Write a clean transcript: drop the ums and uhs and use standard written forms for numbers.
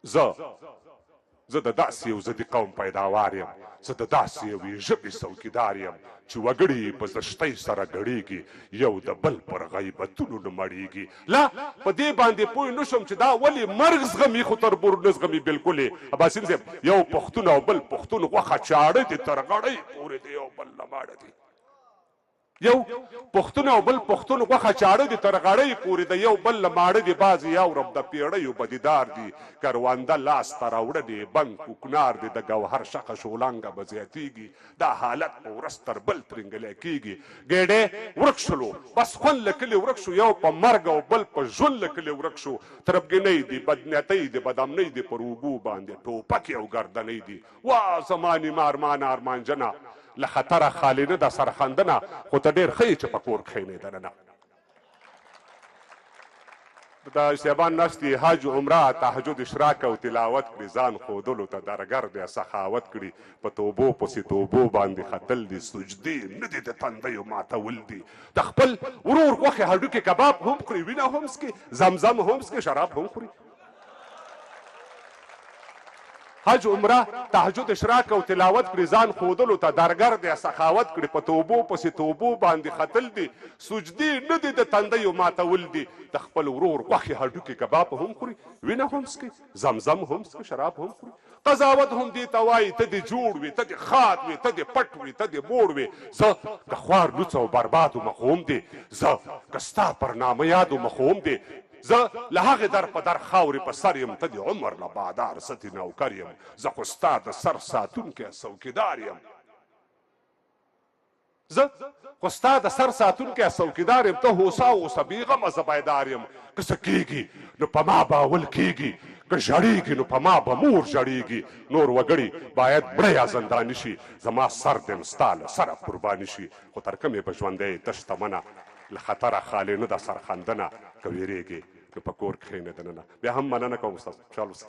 زه د داسې یو ضدي قوم پیداوار یم، زه د داسې یوې ژبې څوکیدار یم چې وګړي په زشتۍ سره ګډېږي، یو د بل پر غیبتونو نه مړېږي. لا په دې باندې پوه نه شم چې دا ولې مرګ زغمي خو تربور نه زغمي. بالکل یې عباسین صاحب، یو پښتون او بل پښتون غوښه چاړه دي تر غړۍ پورې دی، یو بل نه ماړه دي. یو پښتون او بل پښتون غوښه چاړه دي تر غړۍ پورې د یو بل ماړه دي. باز یو رب د پیړیو بدیدار دي، کرونده لاس ته راوړنې بنګ کوکنار دي، د ګوهر شخه شولانګه به زیاتېږي، دا حالت په ورځ تر بل ترنګلی کېږي. ګېډې ورک شلو، بس خوند له کلي ورک شو، یو په مرګ او بل په ژوند له کلي ورک شو. تربګنۍ دي، بدنیتۍ دي، بدامنۍ دي، پر اوبو باندې ټوپکې او ګردنۍ دي. وا زمانې مارمان ارمانجنه، له خطره خالي نه ده سرخندنه، خو ته ډېر ښه یې چې په کور کښېنې دننه. دا شیبان ناست دي حج عمره تهجد اشراک او تلاوت کړي، ځان ښودلو ته درګر دی سخاوت کړي. په توبو پسې توبو باندې ختل دي، سجدې نه دي د تندیو ماتول دي. د خپل ورور غوښې هډوکې کباب هم خوري، وینه هم څکي، زمزم هم څکي، شراب هم خوري. حج عمره تهجد اشراک او تلاوت کړي، ځان ښودلو ته درګر دی سخاوت کړي. په توبو پسې توبو باندې ختل دي، سجدې نه دي د تندیو ماتول دي. د خپل ورور غوښې هډوکې کباب هم خوري، وینه هم څکي، زمزم هم څکي، شراب هم خوري. قضاوت هم دې ته وایي ته دې جوړ وي، ته دې خاد وي، ته دې پټ وي، ته دې موړ وي. زه د خوار لوڅ او بربادو مخوم دي، زه که ستا پر نامه یادو مخوم دي. زه له هغې در په در خاورې په سر یم، ته د عمر له بادار ستې نوکر یم. زه خو ستا د سر ساتونکی څوکیدار یم، زه خو ستا د سر ساتونکی څوکیدار یم. ته هوسا اوسه بېغمه زه بیدار یم. که څه کېږي نو په ما به اول کېږي، که ژړېږي نو په ما به مور ژړېږي. نور وګړي باید مړه یا زنداني شي، زما سر دم ستا له سره قرباني شي. خو تر کومې به ژوندی تش تمنه، له خطره خالي نه ده سرخندنه. که ویرېږې نو په کور کښېنې دننه. بیا هم مننه کوم استاد خوشحال اوسئ.